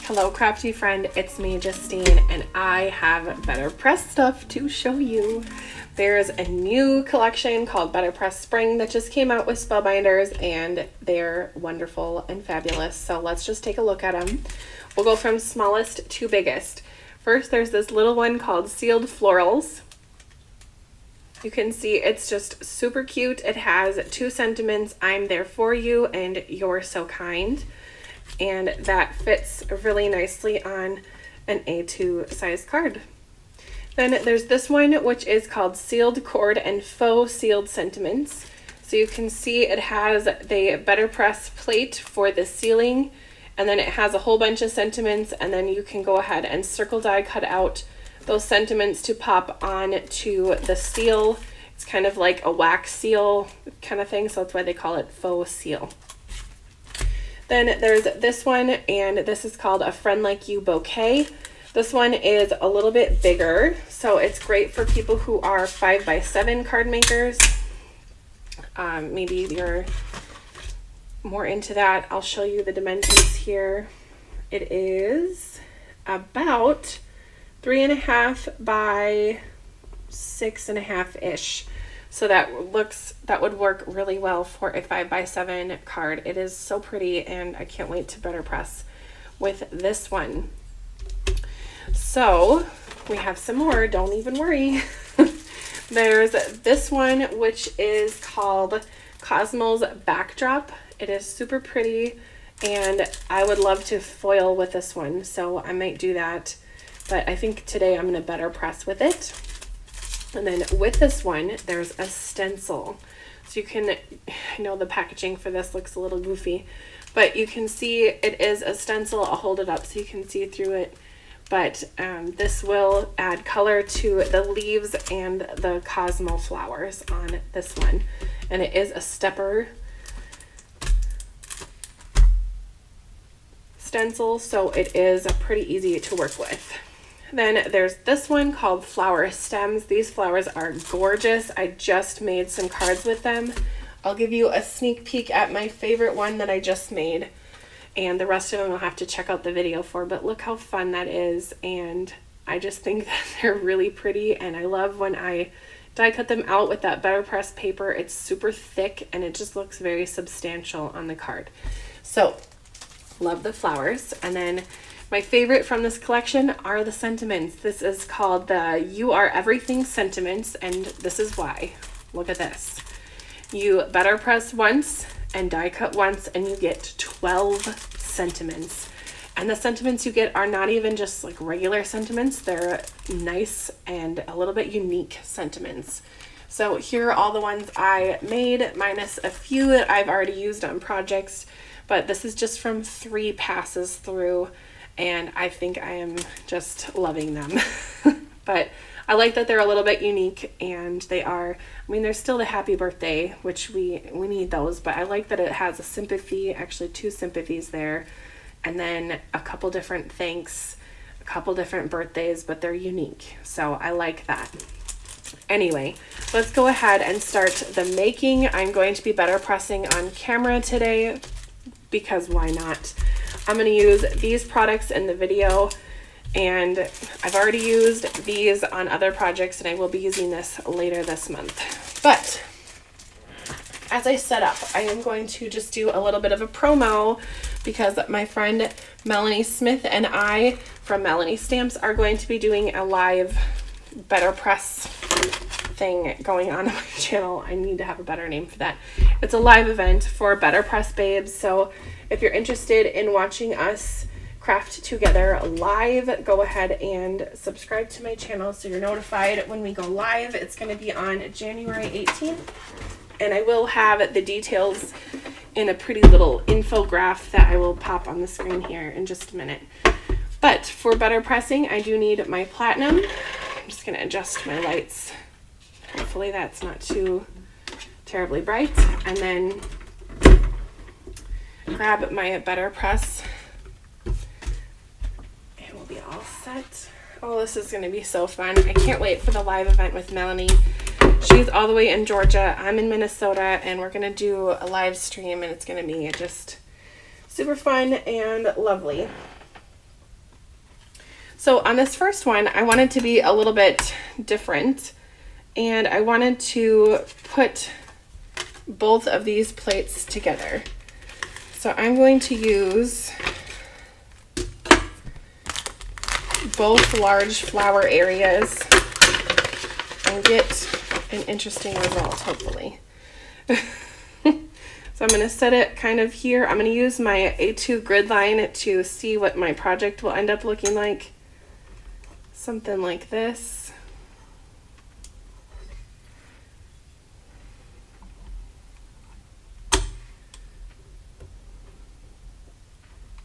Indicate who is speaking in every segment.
Speaker 1: Hello Crafty friend, it's me Justine, and I have BetterPress stuff to show you. There's a new collection called BetterPress Spring that just came out with Spellbinders, and they're wonderful and fabulous. So let's just take a look at them. We'll go from smallest to biggest. First, there's this little one called Sealed Florals. You can see it's just super cute. It has 2 sentiments, I'm there for you and you're so kind. And that fits really nicely on an A2 size card. Then there's this one, which is called Sealed Cord and Faux Sealed Sentiments. So you can see it has the BetterPress plate for the sealing, and then it has a whole bunch of sentiments, and then you can go ahead and circle die cut out those sentiments to pop on to the seal. It's kind of like a wax seal kind of thing, so that's why they call it faux seal. Then there's this one, and this is called A Friend Like You Bouquet. This one is a little bit bigger, so it's great for people who are 5x7 card makers. Maybe you're more into that. I'll show you the dimensions here. It is about 3.5 by 6.5-ish. So that would work really well for a 5x7 card. It is so pretty, and I can't wait to BetterPress with this one. So we have some more, don't even worry. There's this one, which is called Cosmo's Backdrop. It is super pretty, and I would love to foil with this one, so I might do that. But I think today I'm going to BetterPress with it. And then with this one, there's a stencil. So you can, I know the packaging for this looks a little goofy, but you can see it is a stencil. I'll hold it up so you can see through it. But this will add color to the leaves and the Cosmo flowers on this one. And it is a stepper stencil, so it is pretty easy to work with. Then there's this one called Flower Stems. These flowers are gorgeous. I just made some cards with them. I'll give you a sneak peek at my favorite one that I just made, and the rest of them I'll have to check out the video for, but look how fun that is. And I just think that they're really pretty, and I love when I die cut them out with that BetterPress paper. It's super thick and it just looks very substantial on the card. So love the flowers. And then my favorite from this collection are the sentiments. This is called the You Are Everything Sentiments, and this is why. Look at this. You BetterPress once and die cut once, and you get 12 sentiments. And the sentiments you get are not even just like regular sentiments. They're nice and a little bit unique sentiments. So here are all the ones I made, minus a few that I've already used on projects, but this is just from 3 passes through, and I think I am just loving them. But I like that they're a little bit unique, and they are, I mean, there's still the happy birthday, which we need those, but I like that it has a sympathy, actually 2 sympathies there, and then a couple different thanks, a couple different birthdays, but they're unique. So I like that. Anyway, let's go ahead and start the making. I'm going to be BetterPressing on camera today because why not? I'm going to use these products in the video, and I've already used these on other projects, and I will be using this later this month. But as I set up, I am going to just do a little bit of a promo because my friend Melanie Smith and I from Melanie Stamps are going to be doing a live BetterPress thing going on my channel. I need to have a better name for that. It's a live event for BetterPress babes, so if you're interested in watching us craft together live, go ahead and subscribe to my channel so you're notified when we go live. It's going to be on January 18th, and I will have the details in a pretty little infograph that I will pop on the screen here in just a minute. But for BetterPressing, I do need my platinum. I'm just going to adjust my lights. Hopefully that's not too terribly bright. And then grab my BetterPress, and we'll be all set. Oh, this is going to be so fun. I can't wait for the live event with Melanie. She's all the way in Georgia. I'm in Minnesota, and we're going to do a live stream, and it's going to be just super fun and lovely. So on this first one, I wanted to be a little bit different, and I wanted to put both of these plates together. So I'm going to use both large flower areas and get an interesting result, hopefully. So I'm going to set it kind of here. I'm going to use my A2 grid line to see what my project will end up looking like. Something like this.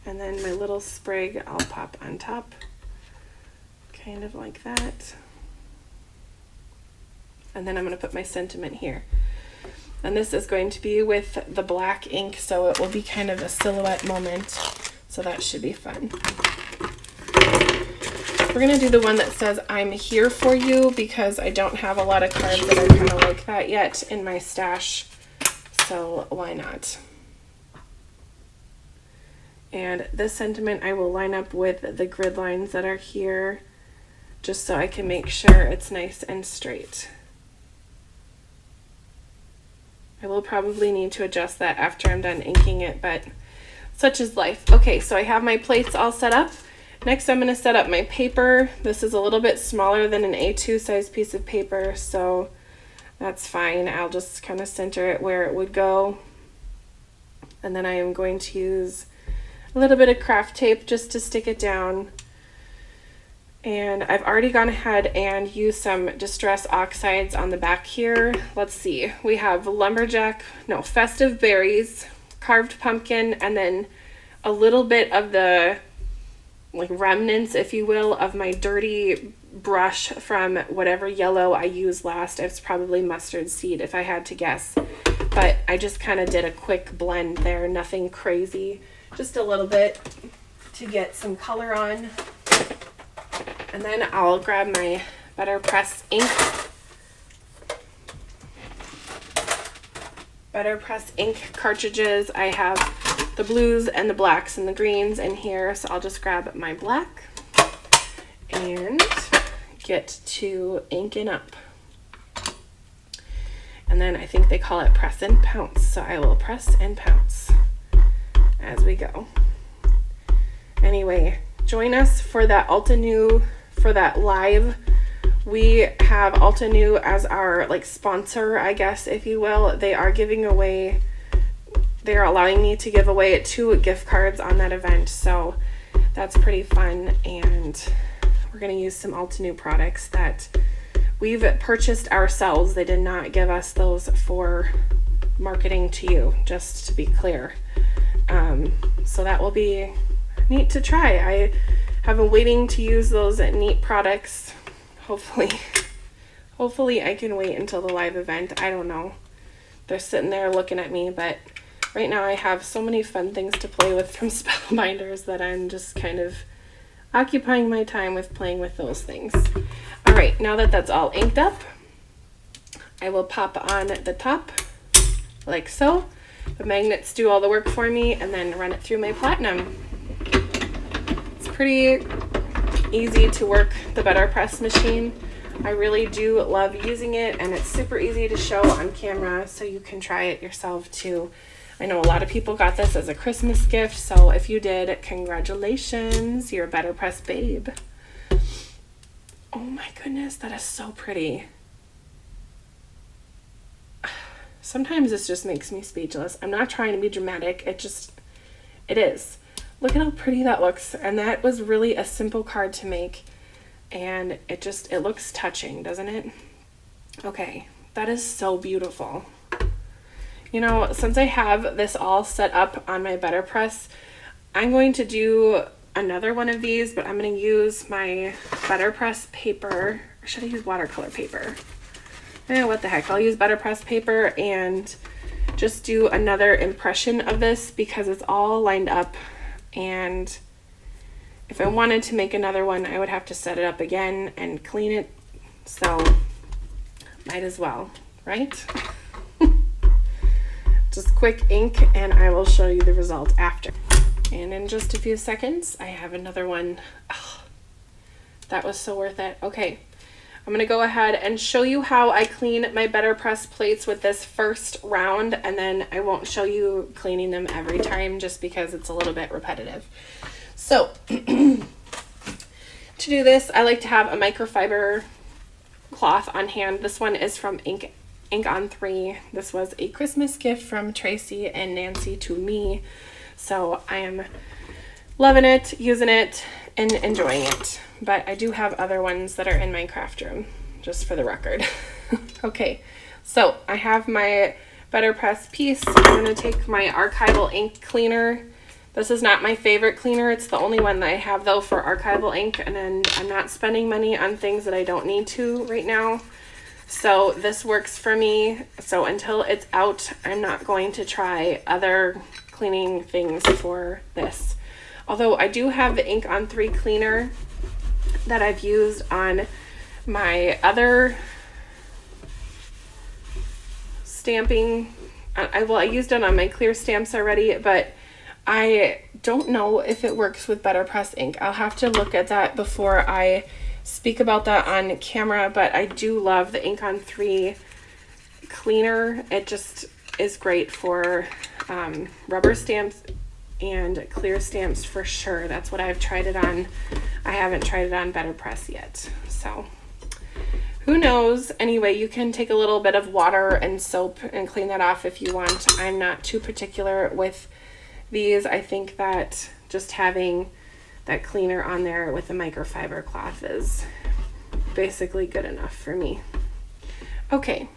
Speaker 1: And then my little sprig I'll pop on top. Kind of like that. And then I'm going to put my sentiment here. And this is going to be with the black ink, so it will be kind of a silhouette moment. So that should be fun. We're going to do the one that says, I'm here for you, because I don't have a lot of cards that are kind of like that yet in my stash. So why not? And this sentiment I will line up with the grid lines that are here, just so I can make sure it's nice and straight. I will probably need to adjust that after I'm done inking it, but such is life. Okay, so I have my plates all set up. Next, I'm going to set up my paper. This is a little bit smaller than an A2 size piece of paper, so that's fine. I'll just kind of center it where it would go. And then I am going to use a little bit of craft tape just to stick it down. And I've already gone ahead and used some Distress Oxides on the back here. Let's see, we have festive berries, carved pumpkin, and then a little bit of the like remnants, if you will, of my dirty brush from whatever yellow I used last. It's probably mustard seed if I had to guess. But I just kind of did a quick blend there, nothing crazy, just a little bit to get some color on. And then I'll grab my BetterPress ink. BetterPress ink cartridges. I have the blues and the blacks and the greens in here, so I'll just grab my black and get to inking up. And then I think they call it press and pounce, so I will press and pounce as we go. Anyway, join us for that Altenew, for that live. We have Altenew as our like sponsor, I guess, if you will. They are giving away, they are allowing me to give away 2 gift cards on that event, so that's pretty fun. And we're going to use some Altenew products that we've purchased ourselves. They did not give us those for marketing to you, just to be clear. So that will be neat to try. I have been waiting to use those neat products. Hopefully I can wait until the live event. I don't know. They're sitting there looking at me, but right now I have so many fun things to play with from Spellbinders that I'm just kind of occupying my time with playing with those things. All right, now that that's all inked up, I will pop on the top like so. The magnets do all the work for me, and then run it through my platinum. It's pretty easy to work the BetterPress machine. I really do love using it, and it's super easy to show on camera, so you can try it yourself too. I know a lot of people got this as a Christmas gift, so if you did, congratulations, you're a BetterPress babe. Oh my goodness, that is so pretty. Sometimes this just makes me speechless. I'm not trying to be dramatic, it is. Look at how pretty that looks, and that was really a simple card to make, and it looks touching, doesn't it? Okay, that is so beautiful. You know, since I have this all set up on my BetterPress, I'm going to do another one of these, but I'm going to use my BetterPress paper, or should I use watercolor paper? What the heck, I'll use BetterPress paper and just do another impression of this because it's all lined up, and if I wanted to make another one, I would have to set it up again and clean it, so might as well, right? Just quick ink and I will show you the result after. And in just a few seconds, I have another one. Oh, That was so worth it. Okay, I'm gonna go ahead and show you how I clean my BetterPress plates with this first round, and then I won't show you cleaning them every time just because it's a little bit repetitive. So to do this, I like to have a microfiber cloth on hand. This one is from Ink on 3. This was a Christmas gift from Tracy and Nancy to me. So I am loving it, using it, and enjoying it. But I do have other ones that are in my craft room, just for the record. Okay, so I have my BetterPress piece. I'm going to take my archival ink cleaner. This is not my favorite cleaner. It's the only one that I have, though, for archival ink. And then I'm not spending money on things that I don't need to right now. So this works for me. So until it's out, I'm not going to try other cleaning things for this. Although I do have the Ink on 3 cleaner that I've used on my other stamping. I used it on my clear stamps already, but I don't know if it works with BetterPress ink. I'll have to look at that before I speak about that on camera, but I do love the Ink on 3 cleaner. It just is great for rubber stamps and clear stamps for sure. That's what I've tried it on. I haven't tried it on BetterPress yet, so who knows. Anyway, you can take a little bit of water and soap and clean that off if you want. I'm not too particular with these. I think that just having that cleaner on there with the microfiber cloth is basically good enough for me. Okay,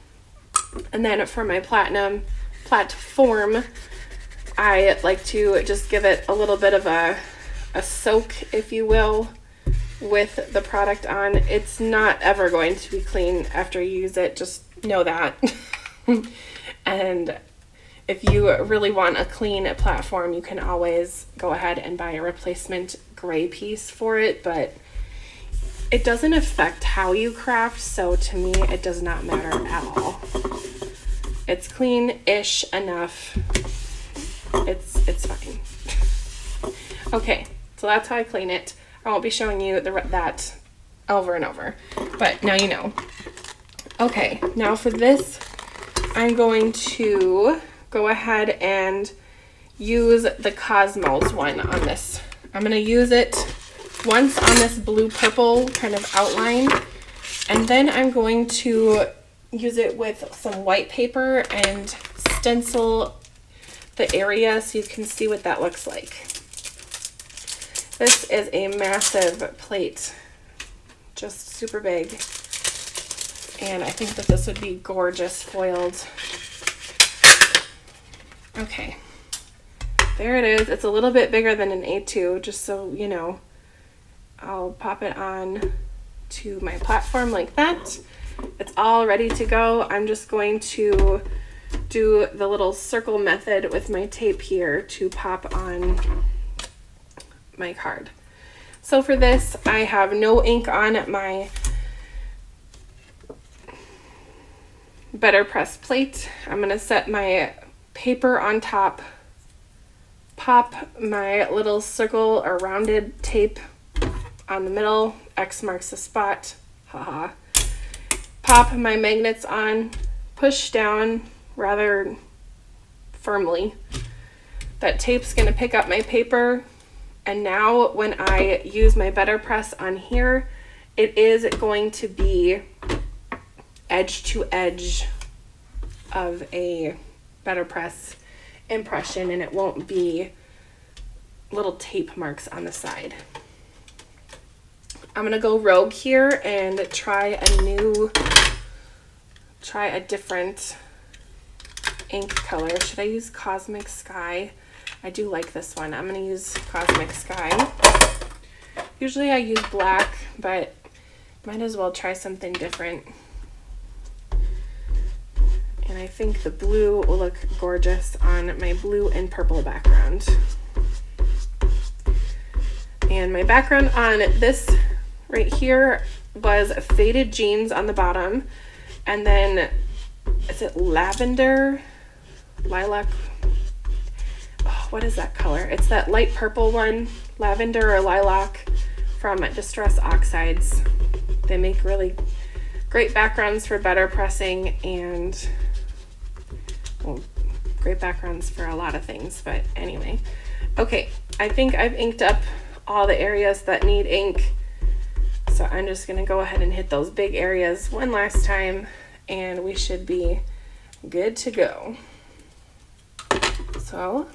Speaker 1: and then for my platform, I like to just give it a little bit of a soak, if you will, with the product on. It's not ever going to be clean after you use it, just know that. And if you really want a clean platform, you can always go ahead and buy a replacement gray piece for it, but it doesn't affect how you craft, so to me it does not matter at all. It's clean-ish enough. It's fine. Okay, so that's how I clean it. I won't be showing you that over and over, but now you know. Okay, now for this, I'm going to go ahead and use the Cosmos one on this. I'm going to use it once on this blue-purple kind of outline, and then I'm going to use it with some white paper and stencil the area so you can see what that looks like. This is a massive plate, just super big, and I think that this would be gorgeous foiled. Okay, there it is. It's a little bit bigger than an A2, just so you know. I'll pop it on to my platform like that. It's all ready to go. I'm just going to do the little circle method with my tape here to pop on my card. So for this, I have no ink on my BetterPress plate. I'm going to set my paper on top, pop my little circle or rounded tape on the middle, X marks the spot, haha. Pop my magnets on, push down rather firmly. That tape's going to pick up my paper, and now when I use my BetterPress on here, it is going to be edge to edge of a BetterPress impression, and it won't be little tape marks on the side. I'm gonna go rogue here and try a different ink color. Should I use Cosmic Sky? I do like this one. I'm gonna use Cosmic Sky. Usually I use black, but might as well try something different. And I think the blue will look gorgeous on my blue and purple background. And my background on this right here was faded jeans on the bottom, and then is it lavender, lilac? Oh, what is that color? It's that light purple one, lavender or lilac from Distress Oxides. They make really great backgrounds for better pressing and, well, great backgrounds for a lot of things, but anyway. Okay, I think I've inked up all the areas that need ink. So I'm just gonna go ahead and hit those big areas one last time and we should be good to go. So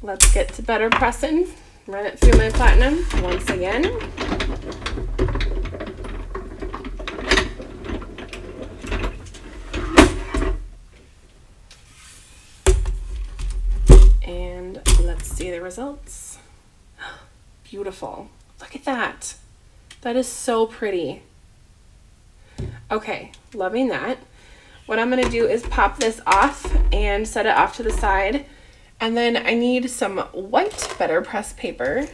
Speaker 1: let's get to better pressing. Run it through my platinum once again. And let's see the results. Beautiful. Look at that. That is so pretty. Okay, loving that. What I'm going to do is pop this off and set it off to the side. And then I need some white BetterPress paper.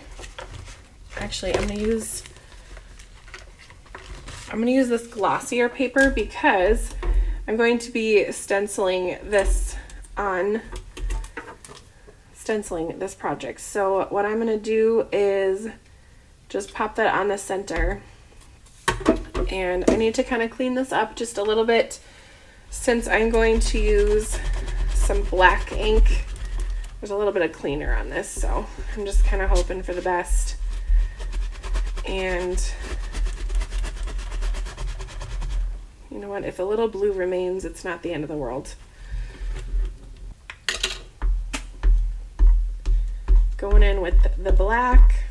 Speaker 1: Actually, I'm going to use this glossier paper because I'm going to be stenciling this project. So what I'm going to do is just pop that on the center. And I need to kind of clean this up just a little bit since I'm going to use some black ink. There's a little bit of cleaner on this, so I'm just kind of hoping for the best. And you know what? If a little blue remains, it's not the end of the world. Going in with the black.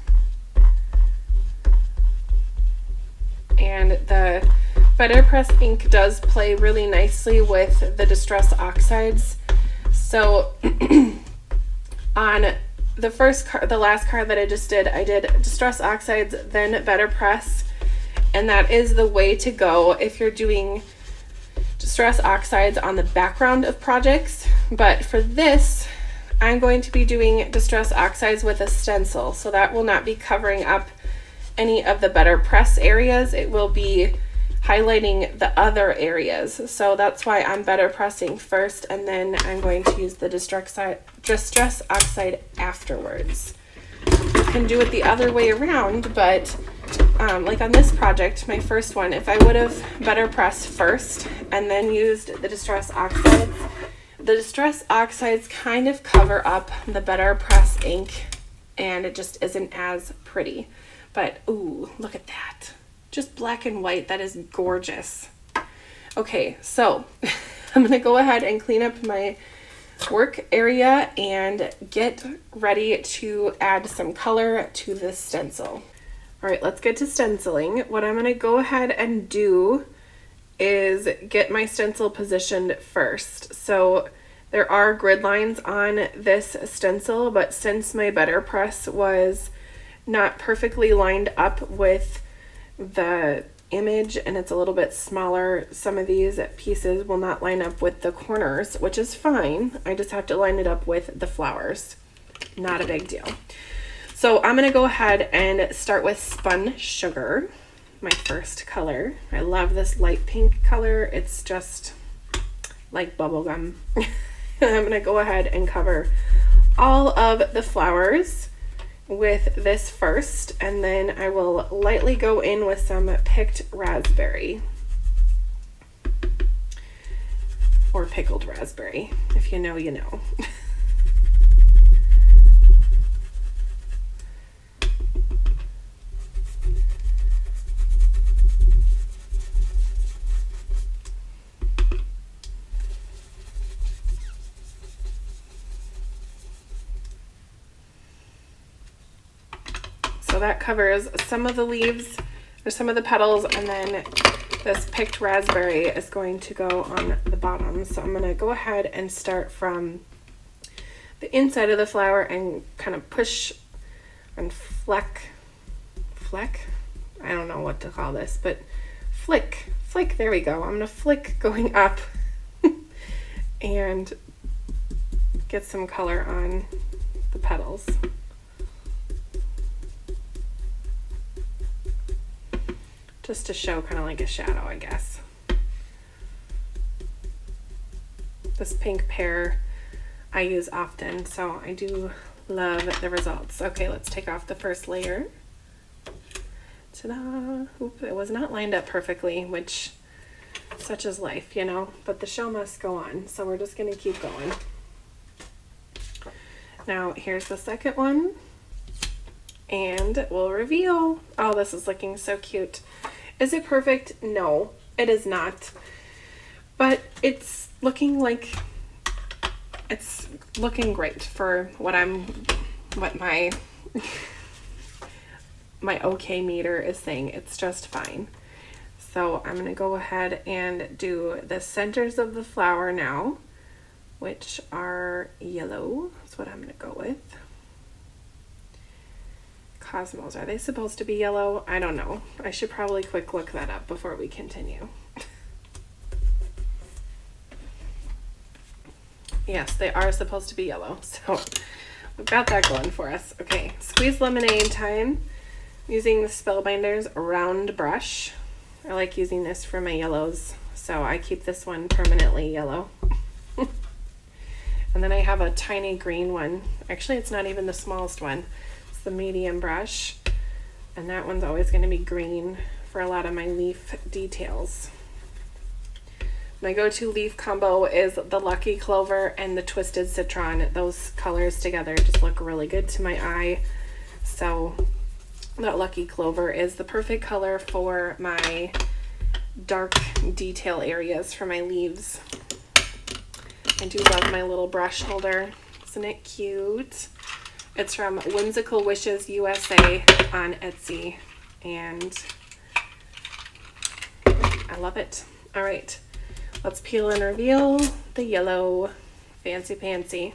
Speaker 1: And the BetterPress ink does play really nicely with the Distress Oxides. So on the last card that I just did, I did Distress Oxides, then BetterPress, and that is the way to go if you're doing Distress Oxides on the background of projects. But for this, I'm going to be doing Distress Oxides with a stencil, so that will not be covering up any of the BetterPress areas. It will be highlighting the other areas. So that's why I'm BetterPressing first, and then I'm going to use the Distress Oxide afterwards. You can do it the other way around, but like on this project, my first one, if I would have BetterPressed first and then used the Distress Oxides, the Distress Oxides kind of cover up the BetterPress ink and it just isn't as pretty. But ooh, look at that. Just black and white. That is gorgeous. Okay, so I'm going to go ahead and clean up my work area and get ready to add some color to this stencil. All right, let's get to stenciling. What I'm going to go ahead and do is get my stencil positioned first. So there are grid lines on this stencil, but since my BetterPress was not perfectly lined up with the image and it's a little bit smaller, some of these pieces will not line up with the corners, which is fine. I just have to line it up with the flowers. Not a big deal. So I'm going to go ahead and start with Spun Sugar, my first color. I love this light pink color. It's just like bubblegum. I'm going to go ahead and cover all of the flowers with this first, and then I will lightly go in with some picked raspberry or pickled raspberry. If you know, you know. So that covers some of the leaves or some of the petals, and then this picked raspberry is going to go on the bottom. So I'm going to go ahead and start from the inside of the flower and kind of push and fleck, I don't know what to call this, but flick, there we go. I'm going to flick going up and get some color on the petals. Just to show kind of like a shadow, I guess. This pink pear I use often, so I do love the results. Okay, let's take off the first layer. Ta-da! Oop, it was not lined up perfectly, which such is life, you know, but the show must go on. So we're just going to keep going. Now here's the second one, and we'll reveal. Oh, this is looking so cute. Is it perfect? No, it is not. But it's looking like it's looking great for what my my OK meter is saying. It's just fine. So I'm going to go ahead and do the centers of the flower now, which are yellow. That's what I'm going to go with. Cosmos, are they supposed to be yellow? I don't know. I should probably quick look that up before we continue. Yes, they are supposed to be yellow. So we've got that going for us. Okay, squeeze lemonade time. Using the Spellbinders round brush. I like using this for my yellows, so I keep this one permanently yellow. And then I have a tiny green one. Actually, it's not even the smallest one. It's the medium brush, and that one's always going to be green for a lot of my leaf details. My go-to leaf combo is the Lucky Clover and the Twisted Citron. Those colors together just look really good to my eye. So that Lucky Clover is the perfect color for my dark detail areas for my leaves. I do love my little brush holder. Isn't it cute? It's from Whimsical Wishes USA on Etsy, and I love it. All right, let's peel and reveal the yellow fancy pantsy.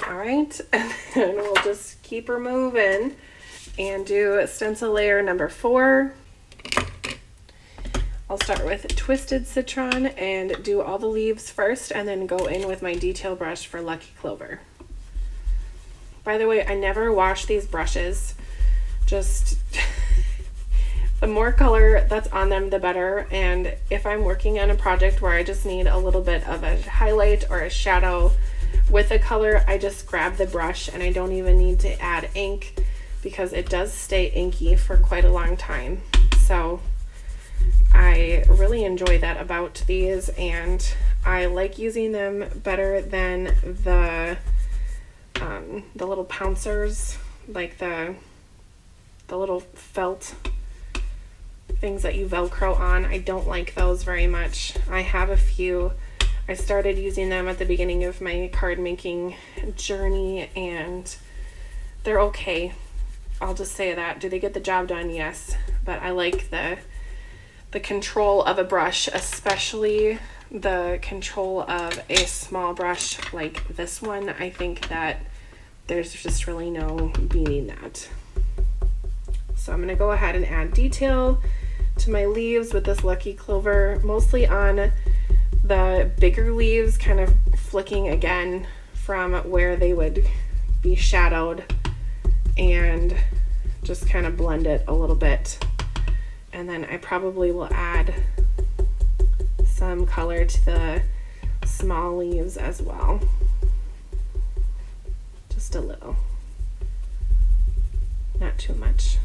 Speaker 1: All right, and then we'll just keep her moving and do stencil layer number 4. I'll start with Twisted Citron and do all the leaves first, and then go in with my detail brush for Lucky Clover. By the way, I never wash these brushes. Just the more color that's on them, the better. And if I'm working on a project where I just need a little bit of a highlight or a shadow with a color, I just grab the brush and I don't even need to add ink, because it does stay inky for quite a long time. So I really enjoy that about these, and I like using them better than the little pouncers, like the little felt things that you Velcro on. I don't like those very much. I have a few. I started using them at the beginning of my card making journey, and they're okay. I'll just say that. Do they get the job done? Yes. But I like the control of a brush, especially the control of a small brush like this one. I think that there's just really no beating that. So I'm going to go ahead and add detail to my leaves with this Lucky Clover, mostly on the bigger leaves, kind of flicking again from where they would be shadowed, and just kind of blend it a little bit. And then I probably will add some color to the small leaves as well. Just a little. Not too much.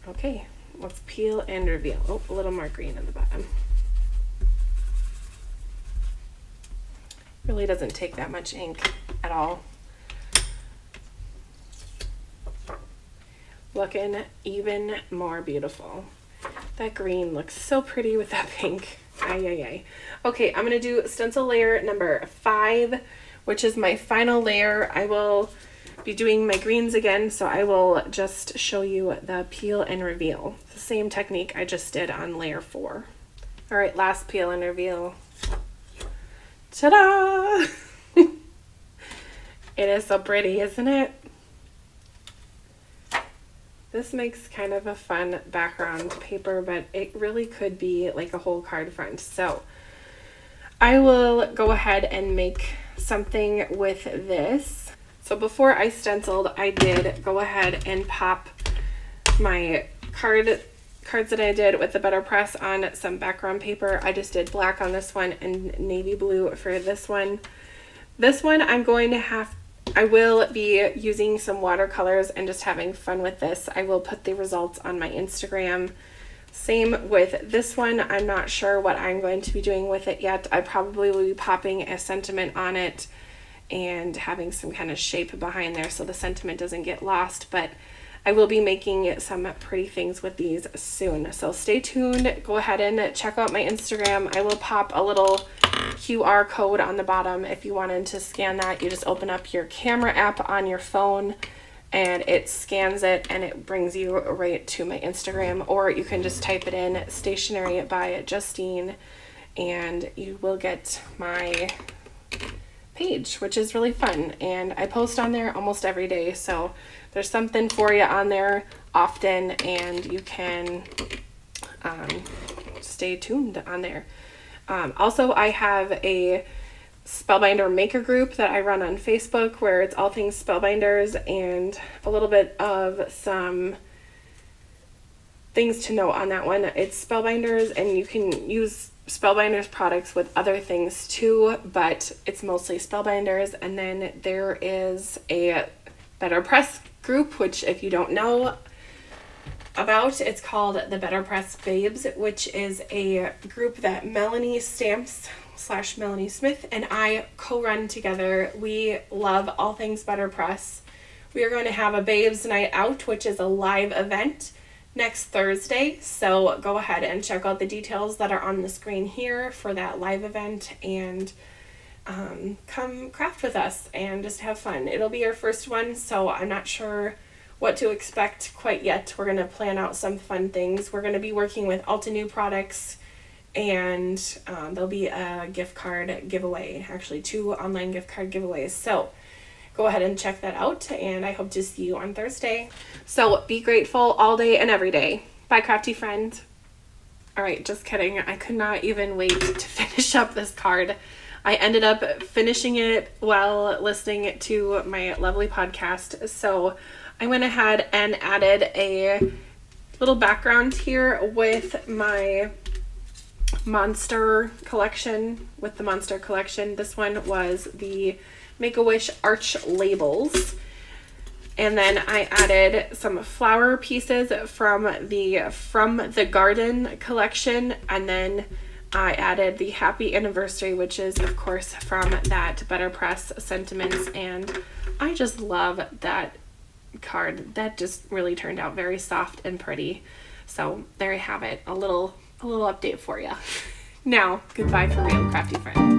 Speaker 1: Okay, let's peel and reveal. Oh, a little more green in the bottom. Really doesn't take that much ink at all. Looking even more beautiful. That green looks so pretty with that pink. Ay, ay, ay. Okay, I'm going to do stencil layer number 5, which is my final layer. I will be doing my greens again, so I will just show you the peel and reveal. The same technique I just did on layer 4. All right, last peel and reveal. Ta-da! It is so pretty, isn't it? This makes kind of a fun background paper, but it really could be like a whole card front. So I will go ahead and make something with this. So before I stenciled, I did go ahead and pop my cards that I did with the BetterPress on some background paper. I just did black on this one and navy blue for this one. This one I will be using some watercolors and just having fun with this. I will put the results on my Instagram. Same with this one. I'm not sure what I'm going to be doing with it yet. I probably will be popping a sentiment on it and having some kind of shape behind there so the sentiment doesn't get lost, but I will be making some pretty things with these soon. So stay tuned. Go ahead and check out my Instagram. I will pop a little QR code on the bottom. If you wanted to scan that, you just open up your camera app on your phone and it scans it and it brings you right to my Instagram, or you can just type it in Stationery by Justine and you will get my page, which is really fun. And I post on there almost every day, so there's something for you on there often, and you can stay tuned on there. Also, I have a Spellbinder maker group that I run on Facebook where it's all things Spellbinders and a little bit of some things to know on that one. It's Spellbinders, and you can use Spellbinders products with other things too, but it's mostly Spellbinders. And then there is a BetterPress group, which if you don't know about, it's called the BetterPress Babes, which is a group that Melanie Stamps / Melanie Smith and I co-run together. We love all things BetterPress. We are going to have a Babes Night Out, which is a live event next Thursday, so go ahead and check out the details that are on the screen here for that live event and come craft with us and just have fun. It'll be our first one, so I'm not sure what to expect quite yet. We're going to plan out some fun things. We're going to be working with Altenew products, and there'll be a gift card giveaway, actually 2 online gift card giveaways. So go ahead and check that out, and I hope to see you on Thursday. So be grateful all day and every day. Bye, crafty friend. All right, just kidding. I could not even wait to finish up this card. I ended up finishing it while listening to my lovely podcast. So I went ahead and added a little background here with my Monster collection. This one was the Make-A-Wish Arch Labels. And then I added some flower pieces from the Garden collection, and then I added the Happy Anniversary, which is of course from that BetterPress Sentiments, and I just love that card. That just really turned out very soft and pretty. So there you have it, a little update for you. Now, goodbye for real, crafty friends.